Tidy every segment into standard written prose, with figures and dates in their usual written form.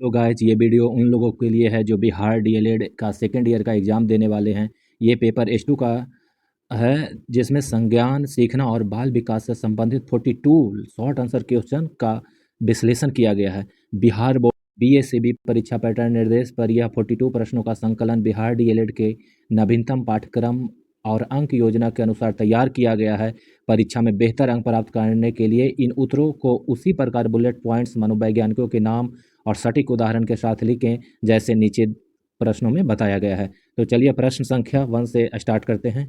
तो गाइस ये वीडियो उन लोगों के लिए है जो बिहार डीएलएड का सेकेंड ईयर का एग्ज़ाम देने वाले हैं। ये पेपर H2 का है जिसमें संज्ञान सीखना और बाल विकास से संबंधित 42 शॉर्ट आंसर क्वेश्चन का विश्लेषण किया गया है। बिहार बोर्ड BACB परीक्षा पैटर्न निर्देश पर यह 42 प्रश्नों का संकलन बिहार डीएलएड के नवीनतम पाठ्यक्रम और अंक योजना के अनुसार तैयार किया गया है। परीक्षा में बेहतर अंक प्राप्त करने के लिए इन उत्तरों को उसी प्रकार बुलेट पॉइंट्स मनोवैज्ञानिकों के नाम और सटीक उदाहरण के साथ लिखें जैसे नीचे प्रश्नों में बताया गया है। तो चलिए प्रश्न संख्या 1 से स्टार्ट करते हैं।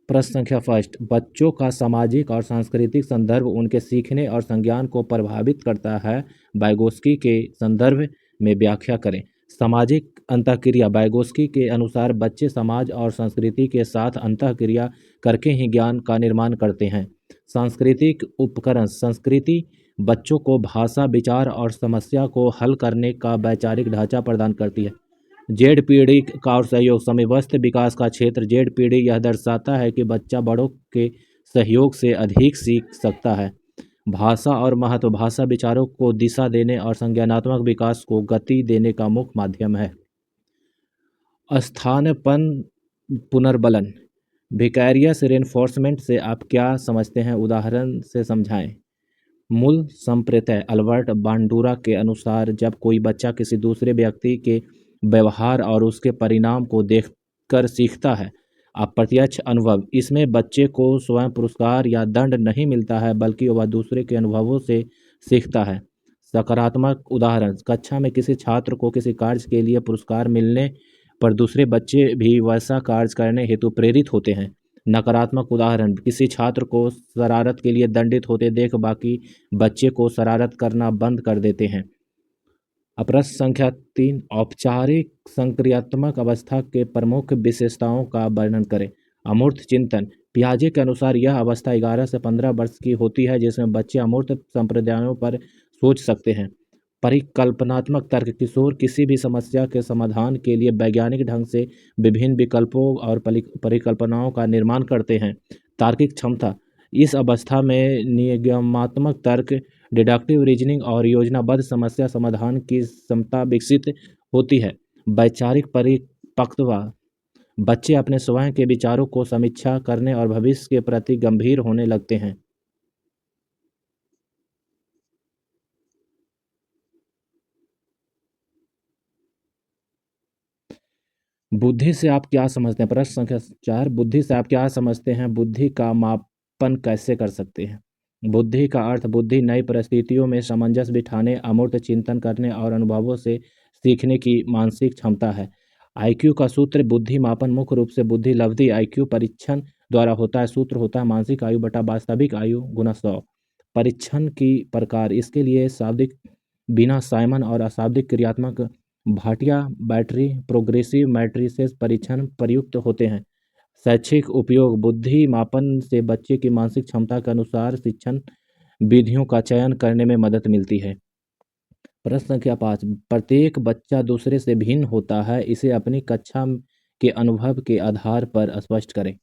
प्रश्न संख्या फर्स्ट, बच्चों का सामाजिक और सांस्कृतिक संदर्भ उनके सीखने और संज्ञान को प्रभावित करता है। वाइगोस्की के संदर्भ में व्याख्या करें। सामाजिक अंतःक्रिया। वाइगोस्की के अनुसार बच्चे समाज और संस्कृति के साथ अंतःक्रिया करके ही ज्ञान का निर्माण करते हैं। सांस्कृतिक उपकरण। संस्कृति बच्चों को भाषा, विचार और समस्या को हल करने का वैचारिक ढांचा प्रदान करती है। जेड पीढ़ी का और सहयोग। समवस्थ विकास का क्षेत्र। जेड पीढ़ी यह दर्शाता है कि बच्चा बड़ों के सहयोग से अधिक सीख सकता है। भाषा और महत्व। भाषा विचारों को दिशा देने और संज्ञानात्मक विकास को गति देने का मुख्य माध्यम है। स्थानपन्न पुनर्बलन। विकैरियस रेनफोर्समेंट से आप क्या समझते हैं, उदाहरण से समझाएं। मूल संप्रत्यय। अल्बर्ट बांडुरा के अनुसार जब कोई बच्चा किसी दूसरे व्यक्ति के व्यवहार और उसके परिणाम को देखकर सीखता है। अप्रत्यक्ष अनुभव। इसमें बच्चे को स्वयं पुरस्कार या दंड नहीं मिलता है बल्कि वह दूसरे के अनुभवों से सीखता है। सकारात्मक उदाहरण। कक्षा में किसी छात्र को किसी कार्य के लिए पुरस्कार मिलने पर दूसरे बच्चे भी वैसा कार्य करने हेतु प्रेरित होते हैं। नकारात्मक उदाहरण। किसी छात्र को शरारत के लिए दंडित होते देख बाकी बच्चे को शरारत करना बंद कर देते हैं। प्रश्न संख्या 3, औपचारिक संक्रियात्मक अवस्था के प्रमुख विशेषताओं का वर्णन करें। अमूर्त चिंतन। पियाजे के अनुसार यह अवस्था 11 से 15 वर्ष की होती है जिसमें बच्चे अमूर्त संप्रदायों पर सोच सकते हैं। परिकल्पनात्मक तर्क। किशोर किसी भी समस्या के समाधान के लिए वैज्ञानिक ढंग से विभिन्न विकल्पों और परिकल्पनाओं का निर्माण करते हैं। तार्किक क्षमता। इस अवस्था में निगमात्मक तर्क, डिडक्टिव रीजनिंग और योजनाबद्ध समस्या समाधान की क्षमता विकसित होती है। वैचारिक परिपक्वता। बच्चे अपने स्वयं के विचारों को समीक्षा करने और भविष्य के प्रति गंभीर होने लगते हैं। बुद्धि से आप क्या समझते हैं। प्रश्न संख्या 4, बुद्धि से आप क्या समझते हैं, बुद्धि का मापन कैसे कर सकते हैं। बुद्धि का अर्थ। बुद्धि नई परिस्थितियों में सामंजस्य बिठाने, अमूर्त चिंतन करने और अनुभवों से सीखने की मानसिक क्षमता है। आईक्यू का सूत्र। बुद्धि मापन मुख्य रूप से बुद्धि लब्धि आईक्यू परीक्षण द्वारा होता है। सूत्र होता है मानसिक आयु बटा वास्तविक आयु गुना 100। परीक्षण की प्रकार। इसके लिए शाब्दिक बिना साइमन और अशाब्दिक क्रियात्मक भाटिया बैटरी प्रोग्रेसिव मैट्रिसेस परीक्षण प्रयुक्त होते हैं। शैक्षिक उपयोग। बुद्धि मापन से बच्चे की मानसिक क्षमता के अनुसार शिक्षण विधियों का चयन करने में मदद मिलती है। प्रश्न संख्या 5, प्रत्येक बच्चा दूसरे से भिन्न होता है, इसे अपनी कक्षा के अनुभव के आधार पर स्पष्ट करें।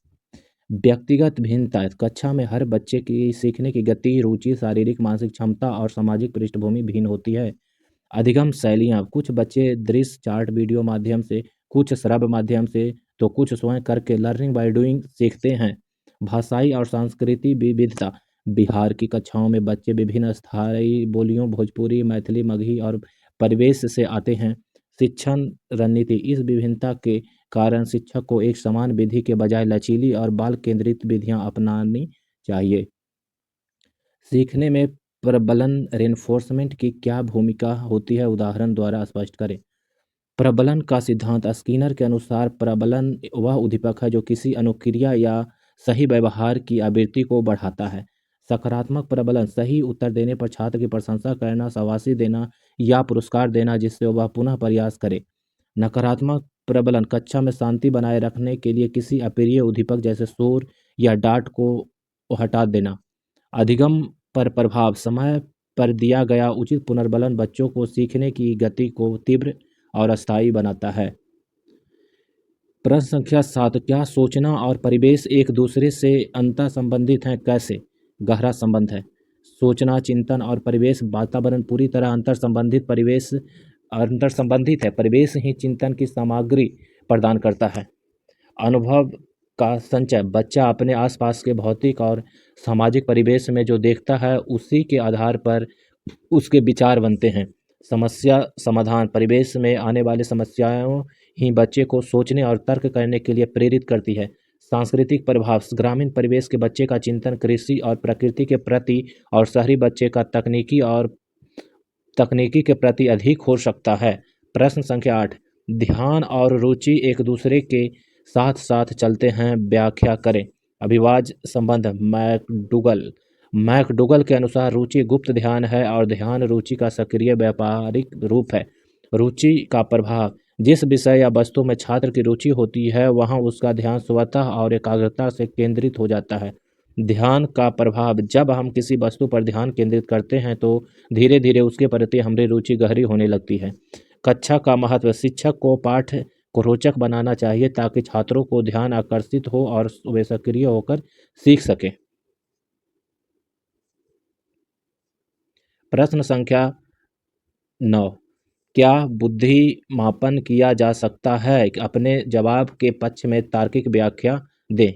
व्यक्तिगत भिन्नता। कक्षा में हर बच्चे की सीखने की गति, रुचि, शारीरिक मानसिक क्षमता और सामाजिक पृष्ठभूमि भिन्न होती है। अधिगम शैलियाँ। कुछ बच्चे दृश्य चार्ट वीडियो माध्यम से, कुछ श्रव्य माध्यम से तो कुछ स्वयं करके लर्निंग बाय डूइंग सीखते हैं। भाषाई और सांस्कृतिक विविधता। बिहार की कक्षाओं में बच्चे विभिन्न स्थायी बोलियों भोजपुरी, मैथिली, मगही और परिवेश से आते हैं। शिक्षण रणनीति। इस विभिन्नता के कारण शिक्षक को एक समान विधि के बजाय लचीली और बाल केंद्रित विधियाँ अपनानी चाहिए। सीखने में प्रबलन रेनफोर्समेंट की क्या भूमिका होती है, उदाहरण द्वारा स्पष्ट करें। प्रबलन का सिद्धांत। स्किनर के अनुसार प्रबलन वह उद्दीपक है जो किसी अनुक्रिया या सही व्यवहार की आवृत्ति को बढ़ाता है। सकारात्मक प्रबलन। सही उत्तर देने पर छात्र की प्रशंसा करना, शाबाशी देना या पुरस्कार देना जिससे वह पुनः प्रयास करे। नकारात्मक प्रबलन। कक्षा में शांति बनाए रखने के लिए किसी अप्रिय उद्दीपक जैसे शोर या डांट को हटा देना। अधिगम पर प्रभाव। समय पर दिया गया उचित पुनर्बलन बच्चों को सीखने की गति को तीव्र और अस्थायी बनाता है। प्रश्न संख्या 7, क्या सोचना और परिवेश एक दूसरे से अंतः संबंधित हैं, कैसे। गहरा संबंध है। सोचना, चिंतन और परिवेश वातावरण पूरी तरह अंतर संबंधित है। परिवेश ही चिंतन की सामग्री प्रदान करता है। अनुभव का संचय, बच्चा अपने आसपास के भौतिक और सामाजिक परिवेश में जो देखता है उसी के आधार पर उसके विचार बनते हैं। समस्या समाधान, परिवेश में आने वाली समस्याओं ही बच्चे को सोचने और तर्क करने के लिए प्रेरित करती है। सांस्कृतिक प्रभाव, ग्रामीण परिवेश के बच्चे का चिंतन कृषि और प्रकृति के प्रति और शहरी बच्चे का तकनीकी के प्रति अधिक हो सकता है। प्रश्न संख्या 8, ध्यान और रुचि एक दूसरे के साथ साथ चलते हैं, व्याख्या करें। अभिवाज्य संबंध, मैकडूगल के अनुसार रुचि गुप्त ध्यान है और ध्यान रुचि का सक्रिय व्यापारिक रूप है। रुचि का प्रभाव, जिस विषय या वस्तु में छात्र की रुचि होती है वहाँ उसका ध्यान स्वतः और एकाग्रता से केंद्रित हो जाता है। ध्यान का प्रभाव, जब हम किसी वस्तु पर ध्यान केंद्रित करते हैं तो धीरे धीरे उसके प्रति हमारी रुचि गहरी होने लगती है। कक्षा का महत्व, शिक्षक को पाठ को रोचक बनाना चाहिए ताकि छात्रों को ध्यान आकर्षित हो और वे सक्रिय होकर सीख सकें। प्रश्न संख्या 9, क्या बुद्धि मापन किया जा सकता है? अपने जवाब के पक्ष में तार्किक व्याख्या दें।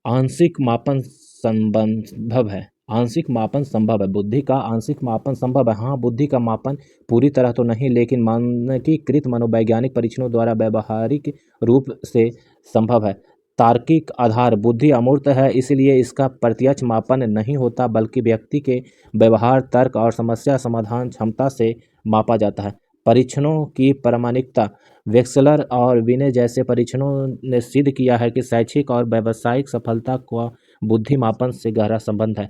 आंशिक मापन संभव है। आंशिक मापन संभव है। बुद्धि का आंशिक मापन संभव है। हाँ, बुद्धि का मापन पूरी तरह तो नहीं, लेकिन मानकीकृत मनोवैज्ञानिक परीक्षणों द्वारा व्यावहारिक रूप से संभव है। तार्किक आधार, बुद्धि अमूर्त है, इसलिए इसका प्रत्यक्ष मापन नहीं होता, बल्कि व्यक्ति के व्यवहार, तर्क और समस्या समाधान क्षमता से मापा जाता है। परीक्षणों की प्रामाणिकता, वेक्सलर और विने जैसे परीक्षणों ने सिद्ध किया है कि शैक्षिक और व्यावसायिक सफलता का बुद्धि मापन से गहरा संबंध है।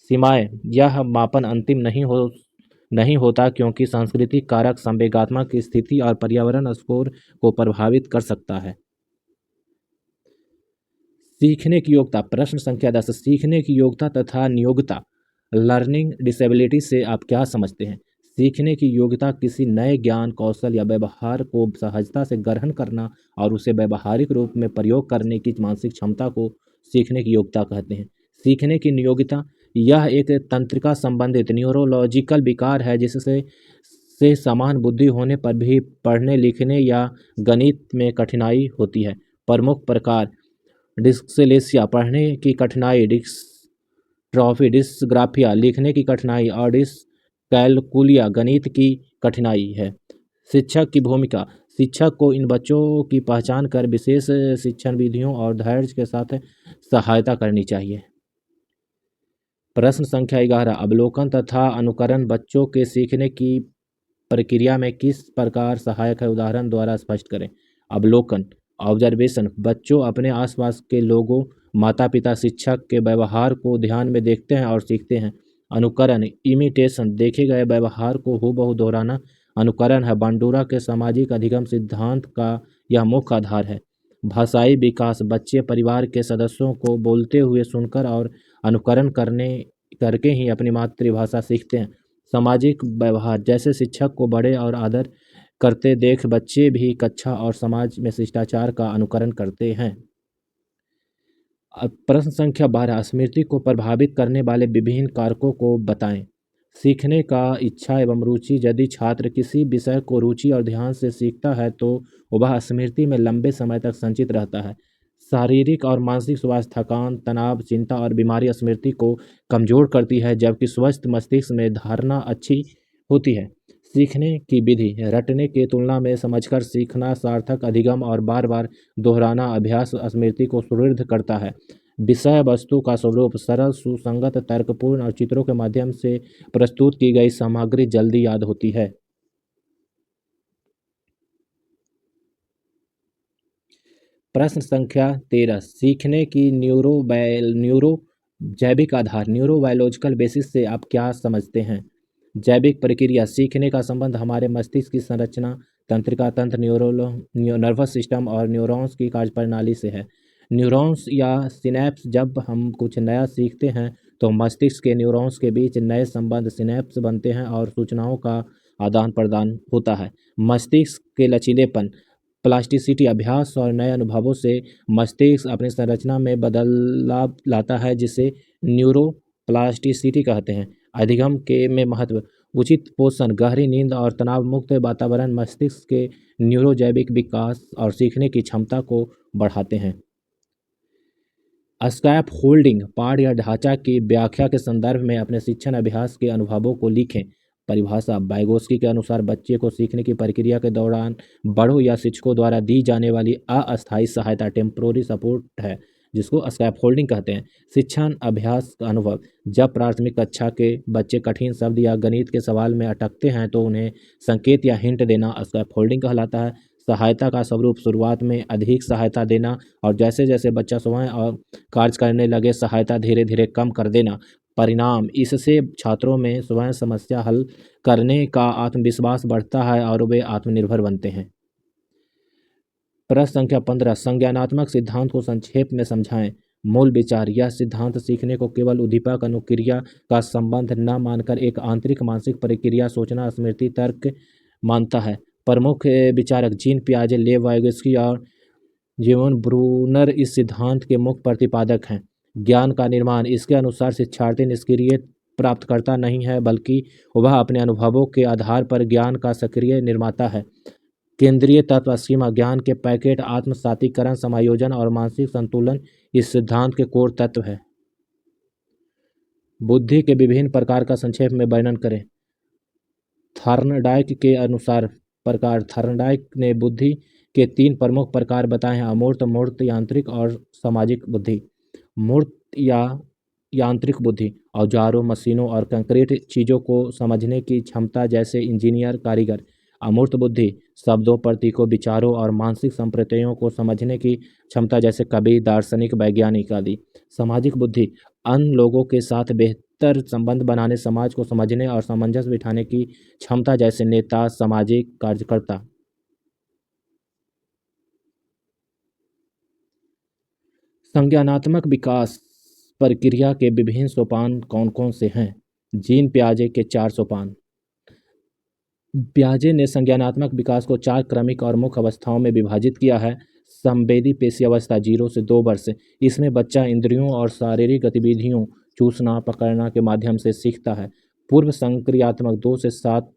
सीमाएं, यह मापन अंतिम नहीं होता क्योंकि सांस्कृतिक कारक, संवेगात्मक स्थिति और पर्यावरण स्कोर को प्रभावित कर सकता है। सीखने की योग्यता, प्रश्न संख्या 10, सीखने की योग्यता तथा नियोक्ता, लर्निंग डिसेबिलिटी से आप क्या समझते हैं? सीखने की योग्यता किसी नए ज्ञान, कौशल या व्यवहार को सहजता से ग्रहण करना और उसे व्यावहारिक रूप में प्रयोग करने की मानसिक क्षमता को सीखने की योग्यता कहते हैं। सीखने की नियोक्ता, यह एक तंत्रिका संबंधित न्यूरोलॉजिकल विकार है जिससे समान बुद्धि होने पर भी पढ़ने, लिखने या गणित में कठिनाई होती है। प्रमुख प्रकार, डिस्लेक्सिया, पढ़ने की कठिनाई, डिस्ट्रॉफी, डिस्ग्राफिया, लिखने की कठिनाई और डिसकैलकुलिया, गणित की कठिनाई है। शिक्षक की भूमिका, शिक्षक को इन बच्चों की पहचान कर विशेष शिक्षण विधियों और धैर्य के साथ सहायता करनी चाहिए। प्रश्न संख्या 11, अवलोकन तथा अनुकरण बच्चों के सीखने की प्रक्रिया में किस प्रकार सहायक है? उदाहरण द्वारा स्पष्ट करें। अवलोकन, ऑब्जर्वेशन, बच्चों अपने आसपास के लोगों, माता पिता, शिक्षक के व्यवहार को ध्यान में देखते हैं और सीखते हैं। अनुकरण, इमिटेशन, देखे गए व्यवहार को हूबहू दोहराना अनुकरण है। बांडुरा के सामाजिक अधिगम सिद्धांत का यह मुख्य आधार है। भाषाई विकास, बच्चे परिवार के सदस्यों को बोलते हुए सुनकर और अनुकरण करके ही अपनी मातृभाषा सीखते हैं। सामाजिक व्यवहार, जैसे शिक्षक को बड़े और आदर करते देख बच्चे भी कक्षा और समाज में शिष्टाचार का अनुकरण करते हैं। अब प्रश्न संख्या 12, स्मृति को प्रभावित करने वाले विभिन्न कारकों को बताएं। सीखने का इच्छा एवं रुचि, यदि छात्र किसी विषय को रुचि और ध्यान से सीखता है तो वह स्मृति में लंबे समय तक संचित रहता है। शारीरिक और मानसिक स्वास्थ्य, थकान, तनाव, चिंता और बीमारी स्मृति को कमजोर करती है, जबकि स्वस्थ मस्तिष्क में धारणा अच्छी होती है। सीखने की विधि, रटने की तुलना में समझकर सीखना, सार्थक अधिगम और बार बार दोहराना अभ्यास स्मृति को सुदृढ़ करता है। विषय वस्तु का स्वरूप, सरल, सुसंगत, तर्कपूर्ण और चित्रों के माध्यम से प्रस्तुत की गई सामग्री जल्दी याद होती है। प्रश्न संख्या 13, सीखने की न्यूरो जैविक आधार, न्यूरोबायोलॉजिकल बेसिस से आप क्या समझते हैं? जैविक प्रक्रिया, सीखने का संबंध हमारे मस्तिष्क की संरचना, तंत्रिका तंत्र, नर्वस सिस्टम और न्यूरॉन्स की कार्यप्रणाली से है। न्यूरॉन्स या सिनैप्स, जब हम कुछ नया सीखते हैं तो मस्तिष्क के न्यूरॉन्स के बीच नए संबंध सिनैप्स बनते हैं और सूचनाओं का आदान प्रदान होता है। मस्तिष्क के लचीलेपन, प्लास्टिसिटी अभ्यास और नए अनुभवों से मस्तिष्क अपनी संरचना में बदलाव लाता है, जिसे न्यूरोप्लास्टिसिटी कहते हैं। अधिगम के में महत्व: उचित पोषण, गहरी नींद और तनाव मुक्त वातावरण मस्तिष्क के न्यूरोजैविक विकास और सीखने की क्षमता को बढ़ाते हैं। स्कैप होल्डिंग पाठ या ढांचा की व्याख्या के संदर्भ में अपने शिक्षण अभ्यास के अनुभवों को लिखें। परिभाषा: वाइगोत्स्की के अनुसार बच्चे को सीखने की प्रक्रिया के दौरान बड़ों या शिक्षकों द्वारा दी जाने वाली अस्थायी सहायता टेम्पोररी सपोर्ट है, जिसको स्कैप होल्डिंग कहते हैं। शिक्षण अभ्यास का अनुभव: जब प्राथमिक कक्षा के बच्चे कठिन शब्द या गणित के सवाल में अटकते हैं तो उन्हें संकेत या हिंट देना स्कैप होल्डिंग कहलाता है। सहायता का स्वरूप: शुरुआत में अधिक सहायता देना और जैसे जैसे बच्चा स्वयं और कार्य करने लगे सहायता धीरे धीरे कम कर देना। परिणाम: इससे छात्रों में स्वयं समस्या हल करने का आत्मविश्वास बढ़ता है और वे आत्मनिर्भर बनते हैं। प्रश्न संख्या 15 संज्ञानात्मक सिद्धांत को संक्षेप में समझाएं। मूल विचार: यह सिद्धांत सीखने को केवल उद्दीपक अनुक्रिया का संबंध न मानकर एक आंतरिक मानसिक प्रक्रिया सोचना स्मृति तर्क मानता है। प्रमुख विचारक जीन पियाजे, लेव वाइगोत्स्की और जीवन ब्रूनर इस सिद्धांत के मुख्य प्रतिपादक हैं। ज्ञान का निर्माण: इसके अनुसार शिक्षार्थी निष्क्रिय प्राप्तकर्ता नहीं है, बल्कि वह अपने अनुभवों के आधार पर ज्ञान का सक्रिय निर्माता है। केंद्रीय तत्व स्कीमा: ज्ञान के पैकेट, आत्मसातीकरण, समायोजन और मानसिक संतुलन इस सिद्धांत के कोर तत्व है। बुद्धि के विभिन्न प्रकार का संक्षेप में वर्णन करें। थॉर्नडाइक के अनुसार प्रकार: थॉर्नडाइक ने बुद्धि के 3 प्रमुख प्रकार बताए हैं: अमूर्त, मूर्त, यांत्रिक और सामाजिक बुद्धि। मूर्त या यांत्रिक बुद्धि: औजारों, मशीनों और कंक्रीट चीज़ों को समझने की क्षमता, जैसे इंजीनियर, कारीगर। अमूर्त बुद्धि: शब्दों, प्रतीकों, विचारों और मानसिक संप्रदायों को समझने की क्षमता, जैसे कवि, दार्शनिक, वैज्ञानिक आदि। सामाजिक बुद्धि: अन्य लोगों के साथ बेहतर संबंध बनाने, समाज को समझने और सामंजस्य बिठाने की क्षमता, जैसे नेता, सामाजिक कार्यकर्ता। संज्ञानात्मक विकास प्रक्रिया के विभिन्न सोपान कौन कौन से हैं? जीन पियाजे के 4 सोपान। पियाजे ने संज्ञानात्मक विकास को 4 क्रमिक और मुख्य अवस्थाओं में विभाजित किया है। संवेदी पेशी अवस्था 0 से 2 वर्ष। इसमें बच्चा इंद्रियों और शारीरिक गतिविधियों चूसना पकड़ना के माध्यम से सीखता है। पूर्व संक्रियात्मक 2 से 7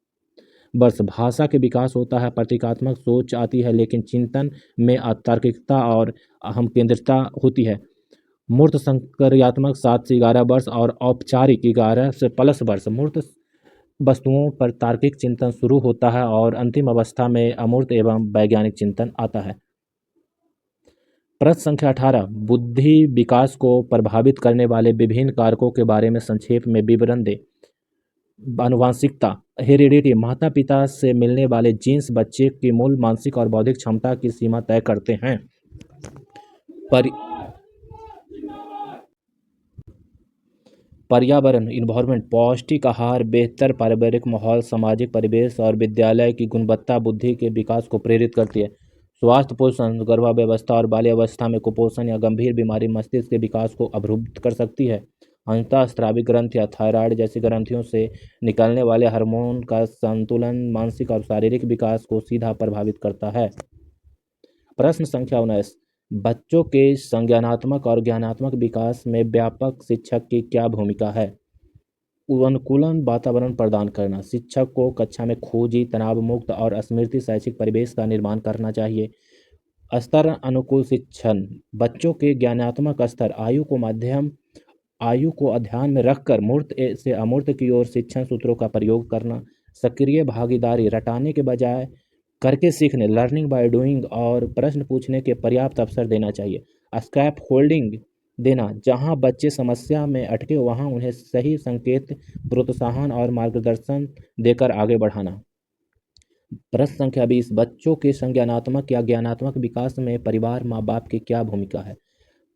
वर्ष। भाषा के विकास होता है, प्रतीकात्मक सोच आती है, लेकिन चिंतन में तार्किकता और अहम केंद्रितता होती है। मूर्त संक्रियात्मक 7 से 11 वर्ष और औपचारिक 11 से प्लस वर्ष। मूर्त वस्तुओं पर तार्किक चिंतन शुरू होता है और अंतिम अवस्था में अमूर्त एवं वैज्ञानिक चिंतन आता है। प्रश्न संख्या 18 बुद्धि विकास को प्रभावित करने वाले विभिन्न कारकों के बारे में संक्षेप में विवरण दें। आनुवंशिकता हेरिडिटी: माता पिता से मिलने वाले जीन्स बच्चे की मूल मानसिक और बौद्धिक क्षमता की सीमा तय करते हैं। पर्यावरण इन्वायरमेंट: पौष्टिक आहार, बेहतर पारिवारिक माहौल, सामाजिक परिवेश और विद्यालय की गुणवत्ता बुद्धि के विकास को प्रेरित करती है। स्वास्थ्य पोषण: गर्भावस्था और बाल्यावस्था में कुपोषण या गंभीर बीमारी मस्तिष्क के विकास को अवरुद्ध कर सकती है। अंतःस्रावी ग्रंथियां: थायराइड जैसी ग्रंथियों से निकलने वाले हार्मोन का संतुलन मानसिक और शारीरिक विकास को सीधा प्रभावित करता है। प्रश्न संख्या 19 बच्चों के संज्ञानात्मक और ज्ञानात्मक विकास में व्यापक शिक्षक की क्या भूमिका है? अनुकूलन वातावरण प्रदान करना: शिक्षक को कक्षा में खोजी, तनाव मुक्त और स्मृति शैक्षिक परिवेश का निर्माण करना चाहिए। स्तर अनुकूल शिक्षण: बच्चों के ज्ञानात्मक स्तर आयु को ध्यान में रखकर मूर्त से अमूर्त की ओर शिक्षण सूत्रों का प्रयोग करना। सक्रिय भागीदारी: रटाने के बजाय करके सीखने, लर्निंग बाय डूइंग और प्रश्न पूछने के पर्याप्त अवसर देना चाहिए। स्कैप होल्डिंग देना: जहां बच्चे समस्या में अटके वहां उन्हें सही संकेत, प्रोत्साहन और मार्गदर्शन देकर आगे बढ़ाना। प्रश्न संख्या 20 बच्चों के संज्ञानात्मक या ज्ञानात्मक विकास में परिवार माँ बाप की क्या भूमिका है?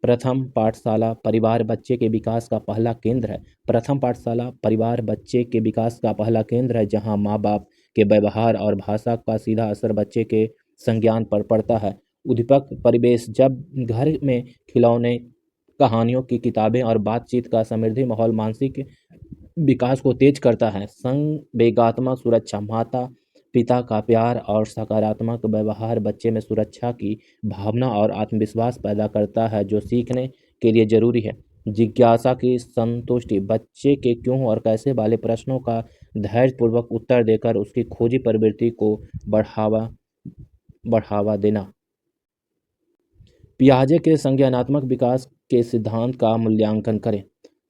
प्रथम पाठशाला: परिवार बच्चे के विकास का पहला केंद्र है। प्रथम पाठशाला परिवार बच्चे के विकास का पहला केंद्र है, जहां माँ बाप के व्यवहार और भाषा का सीधा असर बच्चे के संज्ञान पर पड़ता है। उद्दीपक परिवेश: जब घर में खिलौने, कहानियों की किताबें और बातचीत का समृद्धि माहौल मानसिक विकास को तेज करता है। संवेगात्मक सुरक्षा: माता पिता का प्यार और सकारात्मक व्यवहार बच्चे में सुरक्षा की भावना और आत्मविश्वास पैदा करता है, जो सीखने के लिए जरूरी है। जिज्ञासा की संतुष्टि, बच्चे के क्यों और कैसे वाले प्रश्नों का धैर्यपूर्वक उत्तर देकर उसकी खोजी प्रवृत्ति को बढ़ावा देना। पियाजे के संज्ञानात्मक विकास के सिद्धांत का मूल्यांकन करें।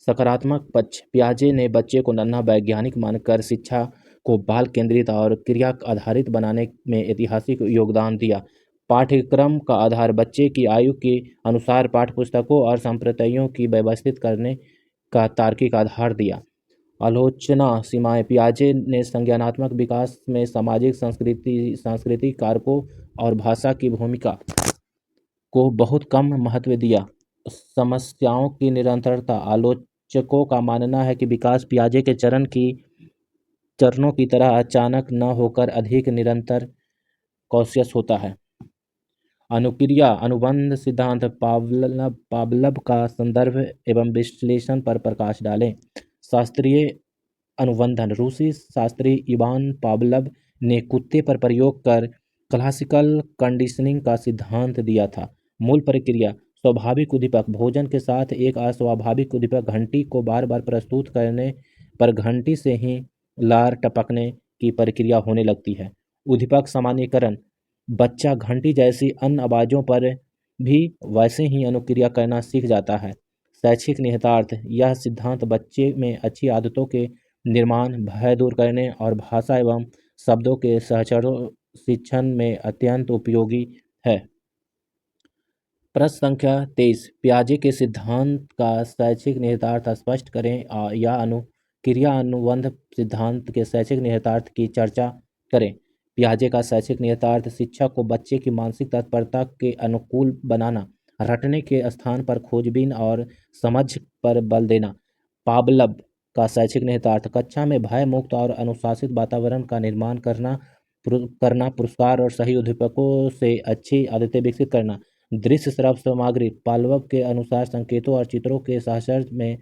सकारात्मक पक्ष, पियाजे ने बच्चे को नन्हा वैज्ञानिक मानकर शिक्षा को बाल केंद्रित और क्रिया आधारित बनाने में ऐतिहासिक योगदान दिया। पाठ्यक्रम का आधार, बच्चे की आयु के अनुसार पाठ्यपुस्तकों और संप्रदायों की व्यवस्थित करने का तार्किक आधार दिया। आलोचना सीमाएं, पियाजे ने संज्ञानात्मक विकास में सामाजिक सांस्कृतिक कारकों और भाषा की भूमिका को बहुत कम महत्व दिया। समस्याओं की निरंतरता, आलोचकों का मानना है कि विकास पियाजे के चरणों की तरह अचानक न होकर अधिक निरंतर कॉन्शियस होता है। अनुक्रिया अनुबंध सिद्धांत, पावलव का संदर्भ एवं विश्लेषण पर प्रकाश डालें। शास्त्रीय अनुबंधन, रूसी शास्त्री इवान पावलव ने कुत्ते पर प्रयोग कर क्लासिकल कंडीशनिंग का सिद्धांत दिया था। मूल प्रक्रिया, स्वाभाविक उद्दीपक, भोजन के साथ एक अस्वाभाविक उद्दीपक घंटी को बार बार प्रस्तुत करने पर घंटी से ही लार टपकने की प्रक्रिया होने लगती है। उद्दीपक सामान्यीकरण, बच्चा घंटी जैसी अन्य आवाज़ों पर भी वैसे ही अनुक्रिया करना सीख जाता है। शैक्षिक निहितार्थ, यह सिद्धांत बच्चे में अच्छी आदतों के निर्माण, भय दूर करने और भाषा एवं शब्दों के सहचरों शिक्षण में अत्यंत उपयोगी है। प्रश्न संख्या 23, पियाजे के सिद्धांत का शैक्षिक निहितार्थ स्पष्ट करें या अनुक्रिया अनुबंध सिद्धांत के शैक्षिक निहितार्थ की चर्चा करें। पियाजे का शैक्षिक निहितार्थ, शिक्षा को बच्चे की मानसिक तत्परता के अनुकूल बनाना, रटने के स्थान पर खोजबीन और समझ पर बल देना। पावलव का शैक्षिक निहितार्थ, कक्षा में भय मुक्त और अनुशासित वातावरण का निर्माण करना, पुरस्कार और सही उद्दीपकों से अच्छी आदतें विकसित करना। दृश्य श्रव्य सामग्री, पावलव के अनुसार संकेतों और चित्रों के सहचर्य में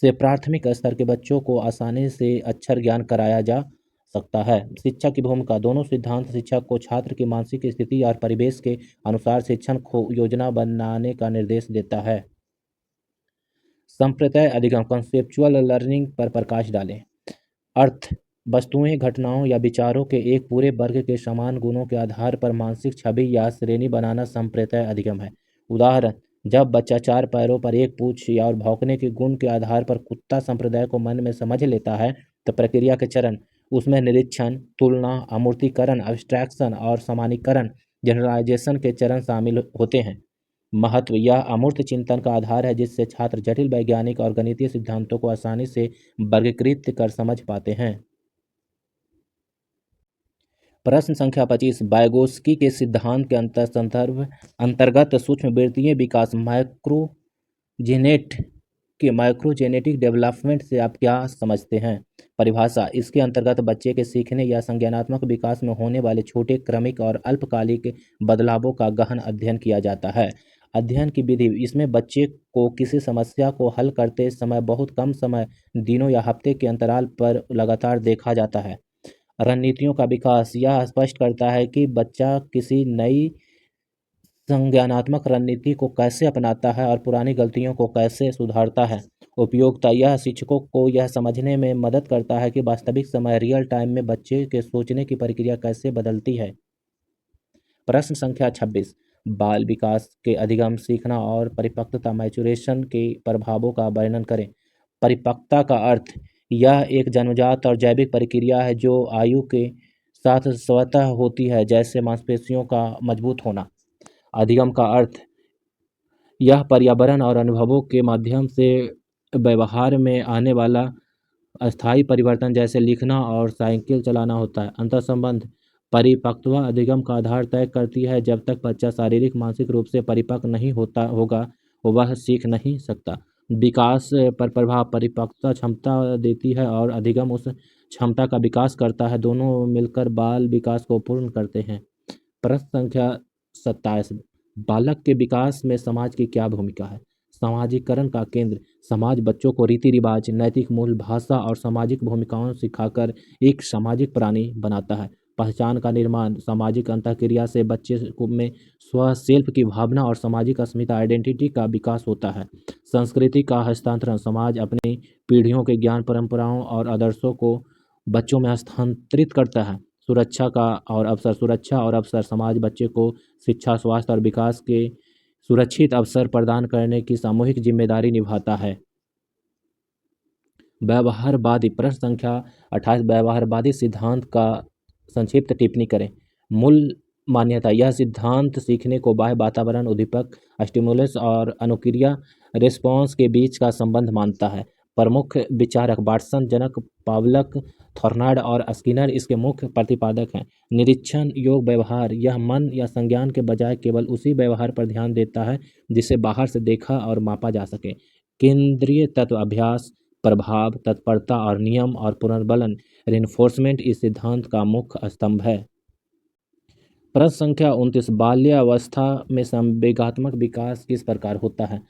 से प्राथमिक स्तर के बच्चों को आसानी से अक्षर ज्ञान कराया जा सकता है। शिक्षा की भूमिका, दोनों सिद्धांत शिक्षक को छात्र की मानसिक स्थिति और परिवेश के अनुसार शिक्षण को योजना बनाने का निर्देश देता है। संप्रदाय अधिगम, कॉन्सेप्चुअल लर्निंग पर प्रकाश डालें। अर्थ, वस्तुएं, घटनाओं या विचारों के एक पूरे वर्ग के समान गुणों के आधार पर मानसिक छवि या श्रेणी बनाना संप्रदाय अधिगम है। उदाहरण, जब बच्चा 4 पैरों पर एक पूंछ या और भौंकने के गुण के आधार पर कुत्ता संप्रदाय को मन में समझ लेता है, तो प्रक्रिया के चरण उसमें निरीक्षण, तुलना, अमूर्तीकरण, अब्स्ट्रैक्शन और सामान्यीकरण, जनरलाइजेशन के चरण शामिल होते हैं। महत्व, यह अमूर्त चिंतन का आधार है जिससे छात्र जटिल वैज्ञानिक और गणितीय सिद्धांतों को आसानी से वर्गीकृत कर समझ पाते हैं। प्रश्न संख्या 25, वाइगोत्स्की के सिद्धांत के अंतर्गत सूक्ष्मवृत्तीय विकास, माइक्रोजेनेटिक डेवलपमेंट से आप क्या समझते हैं? परिभाषा, इसके अंतर्गत बच्चे के सीखने या संज्ञानात्मक विकास में होने वाले छोटे क्रमिक और अल्पकालिक बदलावों का गहन अध्ययन किया जाता है। अध्ययन की विधि, इसमें बच्चे को किसी समस्या को हल करते समय बहुत कम समय, दिनों या हफ्ते के अंतराल पर लगातार देखा जाता है। रणनीतियों का विकास, यह स्पष्ट करता है कि बच्चा किसी नई संज्ञानात्मक रणनीति को कैसे अपनाता है और पुरानी गलतियों को कैसे सुधारता है। उपयोगिता, यह शिक्षकों को यह समझने में मदद करता है कि वास्तविक समय रियल टाइम में बच्चे के सोचने की प्रक्रिया कैसे बदलती है। प्रश्न संख्या 26, बाल विकास के अधिगम, सीखना और परिपक्वता, मैचुरेशन के प्रभावों का वर्णन करें। परिपक्वता का अर्थ, यह एक जन्मजात और जैविक प्रक्रिया है जो आयु के साथ स्वतः होती है, जैसे मांसपेशियों का मजबूत होना। अधिगम का अर्थ, यह पर्यावरण और अनुभवों के माध्यम से व्यवहार में आने वाला अस्थायी परिवर्तन, जैसे लिखना और साइकिल चलाना होता है। अंतर्संबंध, परिपक्वता अधिगम का आधार तय करती है। जब तक बच्चा शारीरिक मानसिक रूप से परिपक्व नहीं होगा वह सीख नहीं सकता। विकास पर प्रभाव, परिपक्वता क्षमता देती है और अधिगम उस क्षमता का विकास करता है, दोनों मिलकर बाल विकास को पूर्ण करते हैं। प्रश्न संख्या 27, बालक के विकास में समाज की क्या भूमिका है? सामाजिकरण का केंद्र, समाज बच्चों को रीति रिवाज, नैतिक मूल्य, भाषा और सामाजिक भूमिकाओं सिखाकर एक सामाजिक प्राणी बनाता है। पहचान का निर्माण। सामाजिक अंतःक्रिया से बच्चे में स्व सेल्फ की भावना और सामाजिक अस्मिता आइडेंटिटी का विकास होता है। संस्कृति का हस्तांतरण। समाज अपनी पीढ़ियों के ज्ञान, परंपराओं और आदर्शों को बच्चों में हस्तांतरित करता है। सुरक्षा और अवसर। समाज बच्चे को शिक्षा, स्वास्थ्य और विकास के सुरक्षित अवसर प्रदान करने की सामूहिक जिम्मेदारी निभाता है। व्यवहारवादी। प्रश्न संख्या 28। व्यवहारवादी सिद्धांत का संक्षिप्त टिप्पणी करें। मूल मान्यता। यह सिद्धांत सीखने को बाह्य वातावरण, उद्दीपक स्टिमुलस और अनुक्रिया रिस्पॉन्स के बीच का संबंध मानता है। प्रमुख विचारक वाटसन, जनक, पावलक, थॉर्नाड और स्किनर इसके मुख्य प्रतिपादक हैं। निरीक्षण योग्य व्यवहार। यह मन या संज्ञान के बजाय केवल उसी व्यवहार पर ध्यान देता है जिसे बाहर से देखा और मापा जा सके। केंद्रीय तत्व। अभ्यास, प्रभाव, तत्परता और नियम और पुनर्बलन रिइंफोर्समेंट इस सिद्धांत का मुख्य स्तंभ है। प्रश्न संख्या 29। बाल्यावस्था में संवेगात्मक विकास किस प्रकार होता है?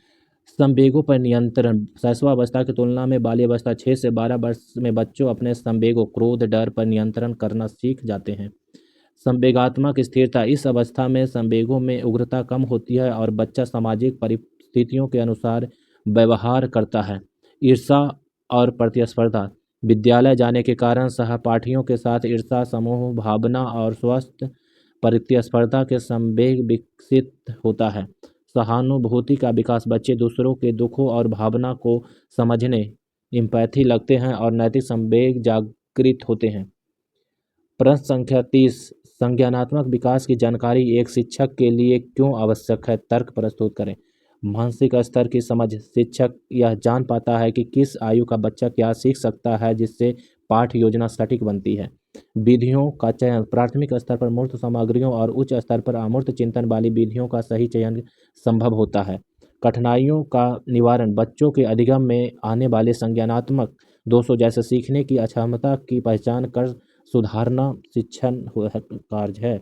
संवेगों पर नियंत्रण। शैशवावस्था की तुलना में बाल्यावस्था 6 से 12 वर्ष में बच्चों अपने संवेगों, क्रोध, डर पर नियंत्रण करना सीख जाते हैं। संवेगात्मक स्थिरता। इस अवस्था में संवेगों में उग्रता कम होती है और बच्चा सामाजिक परिस्थितियों के अनुसार व्यवहार करता है। ईर्ष्या और प्रतिस्पर्धा। विद्यालय जाने के कारण सहपाठियों के साथ ईर्ष्या, समूह भावना और स्वस्थ प्रतिस्पर्धा के संवेग विकसित होता है। सहानुभूति का विकास। बच्चे दूसरों के दुखों और भावना को समझने, एम्पैथी लगते हैं और नैतिक संवेग जागृत होते हैं। प्रश्न संख्या 30। संज्ञानात्मक विकास की जानकारी एक शिक्षक के लिए क्यों आवश्यक है? तर्क प्रस्तुत करें। मानसिक स्तर की समझ। शिक्षक यह जान पाता है कि किस आयु का बच्चा क्या सीख सकता है, जिससे पाठ योजना सटीक बनती है। विधियों का चयन। प्राथमिक स्तर पर मूर्त सामग्रियों और उच्च स्तर पर अमूर्त चिंतन वाली विधियों का सही चयन संभव होता है। कठिनाइयों का निवारण। बच्चों के अधिगम में आने वाले संज्ञानात्मक दोषों जैसे सीखने की अक्षमता की पहचान कर सुधारना शिक्षण कार्य है।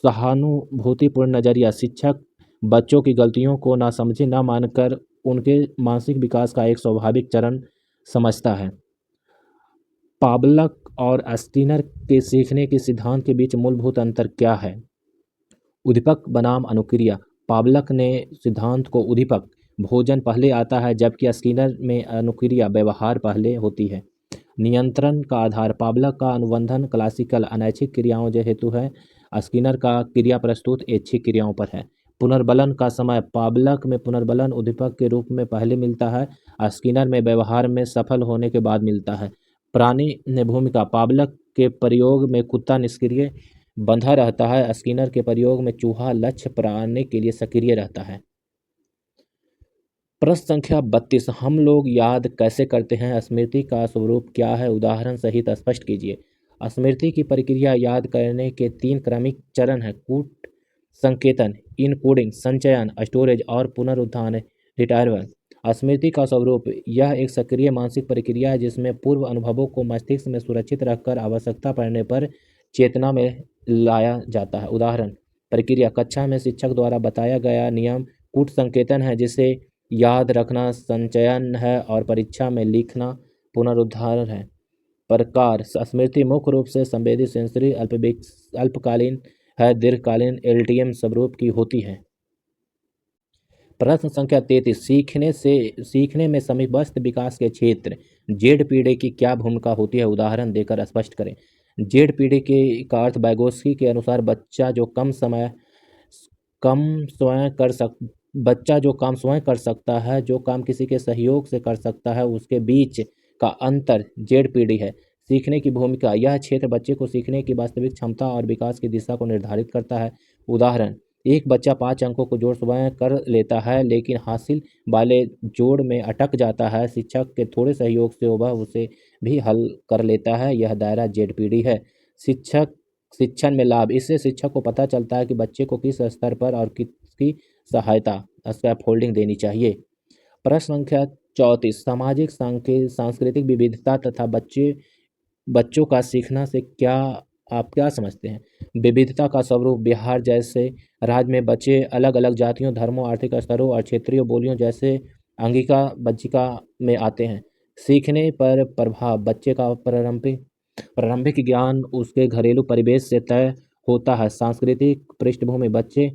सहानुभूतिपूर्ण नजरिया। शिक्षक बच्चों की गलतियों को ना समझे ना मानकर उनके मानसिक विकास का एक स्वाभाविक चरण समझता है। पावलक और स्किनर के सीखने के सिद्धांत के बीच मूलभूत अंतर क्या है? उद्दीपक बनाम अनुक्रिया। पावलक ने सिद्धांत को उद्दीपक, भोजन पहले आता है, जबकि स्किनर में अनुक्रिया, व्यवहार पहले होती है। नियंत्रण का आधार। पावलक का अनुबंधन क्लासिकल अनैच्छिक क्रियाओं हेतु है, स्किनर का क्रिया प्रस्तुत ऐच्छिक क्रियाओं पर है। पुनर्बलन का समय। पावलक में पुनर्बलन उद्दीपक के रूप में पहले मिलता है, स्किनर में व्यवहार में सफल होने के बाद मिलता है। प्राणी ने भूमिका। पावलक के प्रयोग में कुत्ता निष्क्रिय बंधा रहता है, स्किनर के प्रयोग में चूहा लक्ष्य पाने के लिए सक्रिय रहता है। प्रश्न संख्या 32। हम लोग याद कैसे करते हैं? स्मृति का स्वरूप क्या है? उदाहरण सहित स्पष्ट कीजिए। स्मृति की प्रक्रिया याद करने के 3 क्रमिक चरण हैं: कूट संकेतन, इनकोडिंग, संचयन, स्टोरेज और पुनरुत्थान, रिट्राइवल। स्मृति का स्वरूप। यह एक सक्रिय मानसिक प्रक्रिया है जिसमें पूर्व अनुभवों को मस्तिष्क में सुरक्षित रखकर आवश्यकता पड़ने पर चेतना में लाया जाता है। उदाहरण प्रक्रिया। कक्षा में शिक्षक द्वारा बताया गया नियम कूट संकेतन है, जिसे याद रखना संचयन है, और परीक्षा में लिखना पुनरुद्धार है। प्रकार। स्मृति मुख्य रूप से संवेदी सेंसरी अल्पकालीन है, दीर्घकालीन एलटीएम स्वरूप की होती है। प्रश्न संख्या 33। सीखने में समीपस्थ विकास के क्षेत्र जेड पीढ़ी की क्या भूमिका होती है? उदाहरण देकर स्पष्ट करें। जेड पीढ़ी के का अर्थ वैगोत्स्की के अनुसार बच्चा जो काम स्वयं कर सकता है, जो काम किसी के सहयोग से कर सकता है, उसके बीच का अंतर जेड पीढ़ी है। सीखने की भूमिका। यह क्षेत्र बच्चे को सीखने की वास्तविक क्षमता और विकास की दिशा को निर्धारित करता है। उदाहरण एक बच्चा 5 अंकों को जोड़ स्वयं कर लेता है, लेकिन हासिल वाले जोड़ में अटक जाता है। शिक्षक के थोड़े सहयोग से वह उसे भी हल कर लेता है। यह दायरा जेड पीढ़ी है। शिक्षण में लाभ। इससे शिक्षक को पता चलता है कि बच्चे को किस स्तर पर और किसकी सहायता स्कैफोल्डिंग देनी चाहिए। प्रश्न संख्या 34। सामाजिक सांस्कृतिक विविधता तथा बच्चों का सीखना से आप क्या समझते हैं? विविधता का स्वरूप। बिहार जैसे राज्य में बच्चे अलग अलग जातियों, धर्मों, आर्थिक स्तरों और क्षेत्रीय बोलियों जैसे अंगिका बज्जिका में आते हैं। सीखने पर प्रभाव। बच्चे का पारंपरिक प्रारंभिक ज्ञान उसके घरेलू परिवेश से तय होता है। सांस्कृतिक पृष्ठभूमि बच्चे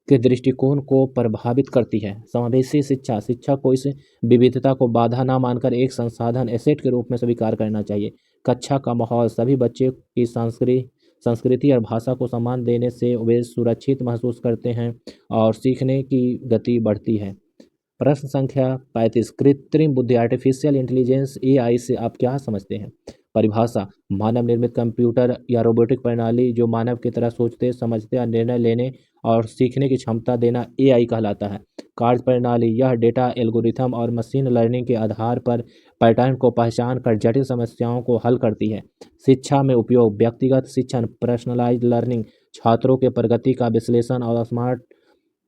के दृष्टिकोण को प्रभावित करती है। समावेशी शिक्षा, शिक्षा को इस विविधता को बाधा न मानकर एक संसाधन एसेट के रूप में स्वीकार करना चाहिए। कक्षा का माहौल, सभी बच्चे की संस्कृति और भाषा को सम्मान देने से वे सुरक्षित महसूस करते हैं और सीखने की गति बढ़ती है। प्रश्न संख्या 35, कृत्रिम बुद्धि आर्टिफिशियल इंटेलिजेंस एआई से आप क्या समझते हैं? परिभाषा, मानव निर्मित कंप्यूटर या रोबोटिक प्रणाली जो मानव की तरह सोचते, समझते और निर्णय लेने और सीखने की क्षमता देना एआई कहलाता है। कार्य प्रणाली, यह डेटा एल्गोरिथम और मशीन लर्निंग के आधार पर पैटर्न को पहचान कर जटिल समस्याओं को हल करती है। शिक्षा में उपयोग, व्यक्तिगत शिक्षण, पर्सनलाइज्ड लर्निंग, छात्रों के प्रगति का विश्लेषण और स्मार्ट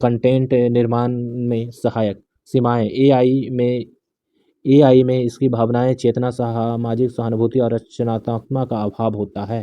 कंटेंट निर्माण में सहायक। सीमाएं, एआई में इसकी भावनाएं, चेतना, सामाजिक सहानुभूति और रचनात्मकता का अभाव होता है।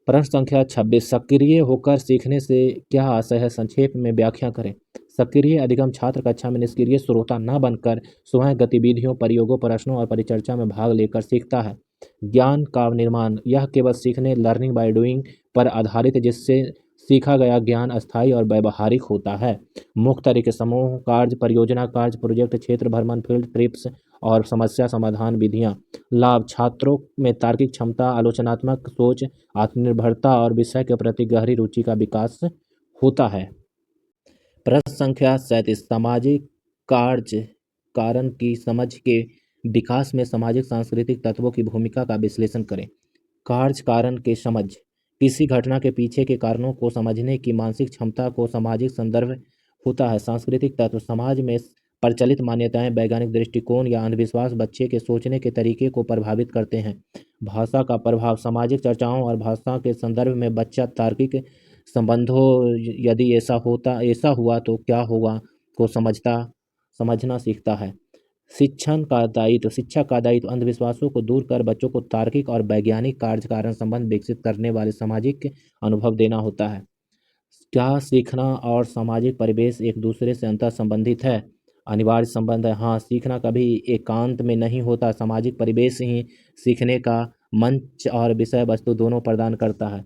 प्रश्न संख्या 26, सक्रिय होकर सीखने से क्या आशय है? संक्षेप में व्याख्या करें। सक्रिय अधिगम छात्र कक्षा में निष्क्रिय श्रोता न बनकर स्वयं गतिविधियों, प्रयोगों, प्रश्नों और परिचर्चा में भाग लेकर सीखता है। ज्ञान का निर्माण, यह केवल सीखने, लर्निंग बाय डूइंग पर आधारित है, जिससे सीखा गया ज्ञान स्थायी और व्यावहारिक होता है। मुख्य तरीके, समूह कार्य, परियोजना कार्य, प्रोजेक्ट, क्षेत्र भ्रमण, फील्ड ट्रिप्स और समस्या समाधान विधियाँ। लाभ, छात्रों में तार्किक क्षमता, आलोचनात्मक सोच, आत्मनिर्भरता और विषय के प्रति गहरी रुचि का विकास होता है। प्रश्न संख्या 37, सामाजिक कार्य कारण की समझ के विकास में सामाजिक सांस्कृतिक तत्वों की भूमिका का विश्लेषण करें। कार्य कारण के समझ, किसी घटना के पीछे के कारणों को समझने की मानसिक क्षमता को सामाजिक संदर्भ होता है। सांस्कृतिक तत्व, समाज में प्रचलित मान्यताएं, वैज्ञानिक दृष्टिकोण या अंधविश्वास बच्चे के सोचने के तरीके को प्रभावित करते हैं। भाषा का प्रभाव, सामाजिक चर्चाओं और भाषा के संदर्भ में बच्चा तार्किक संबंधों, यदि ऐसा हुआ तो क्या होगा, को समझना सीखता है। शिक्षा का दायित्व अंधविश्वासों को दूर कर बच्चों को तार्किक और वैज्ञानिक कार्य कारण संबंध विकसित करने वाले सामाजिक अनुभव देना होता है। क्या सीखना और सामाजिक परिवेश एक दूसरे से अंतर संबंधित है? अनिवार्य संबंध है। हाँ, सीखना कभी एकांत में नहीं होता, सामाजिक परिवेश ही सीखने का मंच और विषय वस्तु दोनों प्रदान करता है।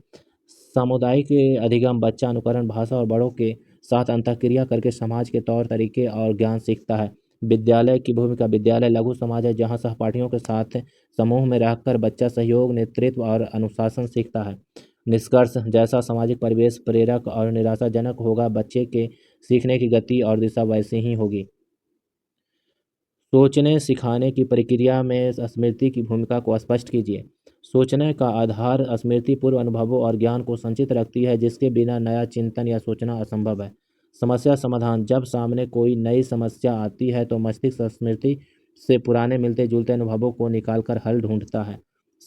सामुदायिक अधिगम, बच्चा अनुकरण, भाषा और बड़ों के साथ अंतःक्रिया करके समाज के तौर तरीके और ज्ञान सीखता है। विद्यालय की भूमिका, विद्यालय लघु समाज है जहाँ सहपाठियों के साथ समूह में रहकर बच्चा सहयोग, नेतृत्व और अनुशासन सीखता है। निष्कर्ष, जैसा सामाजिक परिवेश प्रेरक और निराशाजनक होगा, बच्चे के सीखने की गति और दिशा वैसी ही होगी। सोचने सिखाने की प्रक्रिया में स्मृति की भूमिका को स्पष्ट कीजिए। सोचने का आधार स्मृति पूर्व अनुभवों और ज्ञान को संचित रखती है, जिसके बिना नया चिंतन या सोचना असंभव है। समस्या समाधान, जब सामने कोई नई समस्या आती है तो मस्तिष्क स्मृति से पुराने मिलते जुलते अनुभवों को निकालकर हल ढूंढता है।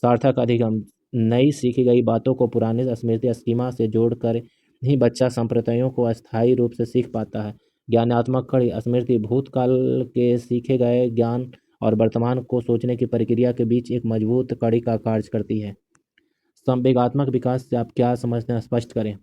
सार्थक अधिगम, नई सीखी गई बातों को पुराने स्मृति स्कीमा से जोड़कर ही बच्चा संप्रदायों को अस्थायी रूप से सीख पाता है। ज्ञानात्मक कड़ी, स्मृति भूतकाल के सीखे गए ज्ञान और वर्तमान को सोचने की प्रक्रिया के बीच एक मजबूत कड़ी का कार्य करती है। संवेगात्मक विकास से आप क्या समझते हैं? स्पष्ट करें।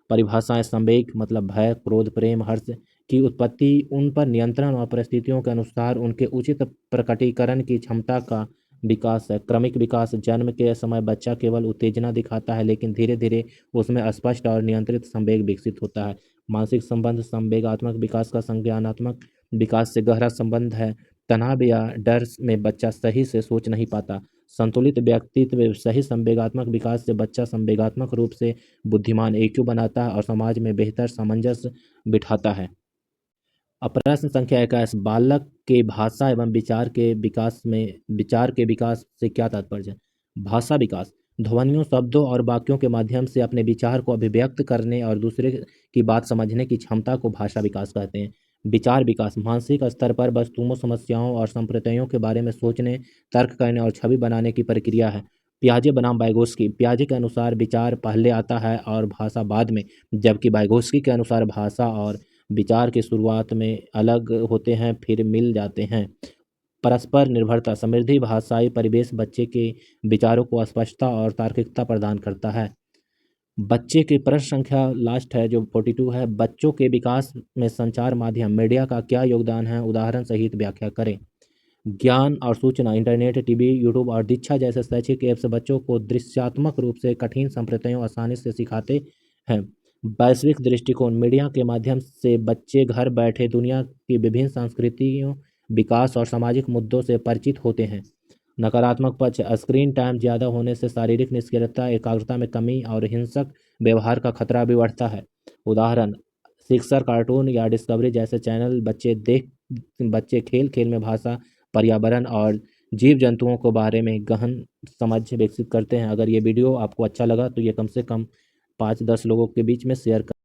परिभाषाएं, संवेग मतलब भय, क्रोध, प्रेम, हर्ष की उत्पत्ति, उन पर नियंत्रण और परिस्थितियों के अनुसार उनके उचित प्रकटीकरण की क्षमता का विकास है। क्रमिक विकास, जन्म के समय बच्चा केवल उत्तेजना दिखाता है, लेकिन धीरे धीरे उसमें स्पष्ट और नियंत्रित संवेग विकसित होता है। मानसिक संबंध, संवेगात्मक विकास का संज्ञानात्मक विकास से गहरा संबंध है। तनाव या डर में बच्चा सही से सोच नहीं पाता। संतुलित व्यक्तित्व, सही संवेगात्मक विकास से बच्चा संवेगात्मक रूप से बुद्धिमान EQ बनाता है और समाज में बेहतर सामंजस्य बिठाता है। अब प्रश्न संख्या 21, बालक के भाषा एवं विचार के विकास से क्या तात्पर्य है? भाषा विकास, ध्वनियों, शब्दों और वाक्यों के माध्यम से अपने विचार को अभिव्यक्त करने और दूसरे की बात समझने की क्षमता को भाषा विकास कहते हैं। विचार विकास, मानसिक स्तर पर वस्तुओं, समस्याओं और संप्रदायों के बारे में सोचने, तर्क करने और छवि बनाने की प्रक्रिया है। पियाजे बनाम वाइगोत्स्की, पियाजे के अनुसार विचार पहले आता है और भाषा बाद में, जबकि वाइगोत्स्की के अनुसार भाषा और विचार की शुरुआत में अलग होते हैं फिर मिल जाते हैं। परस्पर निर्भरता, समृद्धि भाषाई परिवेश बच्चे के विचारों को स्पष्टता और तार्किकता प्रदान करता है। बच्चे की प्रश्न संख्या लास्ट है जो 42 है, बच्चों के विकास में संचार माध्यम मीडिया का क्या योगदान है? उदाहरण सहित व्याख्या करें। ज्ञान और सूचना, इंटरनेट, टीवी, यूट्यूब और दीक्षा जैसे शैक्षिक ऐप्स बच्चों को दृश्यात्मक रूप से कठिन संप्रदायों आसानी से सिखाते हैं। वैश्विक दृष्टिकोण, मीडिया के माध्यम से बच्चे घर बैठे दुनिया की विभिन्न संस्कृतियों, विकास और सामाजिक मुद्दों से परिचित होते हैं। नकारात्मक पक्ष, स्क्रीन टाइम ज़्यादा होने से शारीरिक निष्क्रियता, एकाग्रता में कमी और हिंसक व्यवहार का खतरा भी बढ़ता है। उदाहरण, शिक्षक, कार्टून या डिस्कवरी जैसे चैनल बच्चे खेल खेल में भाषा, पर्यावरण और जीव जंतुओं के बारे में गहन समझ विकसित करते हैं। अगर ये वीडियो आपको अच्छा लगा तो ये कम से कम 5-10 लोगों के बीच में शेयर कर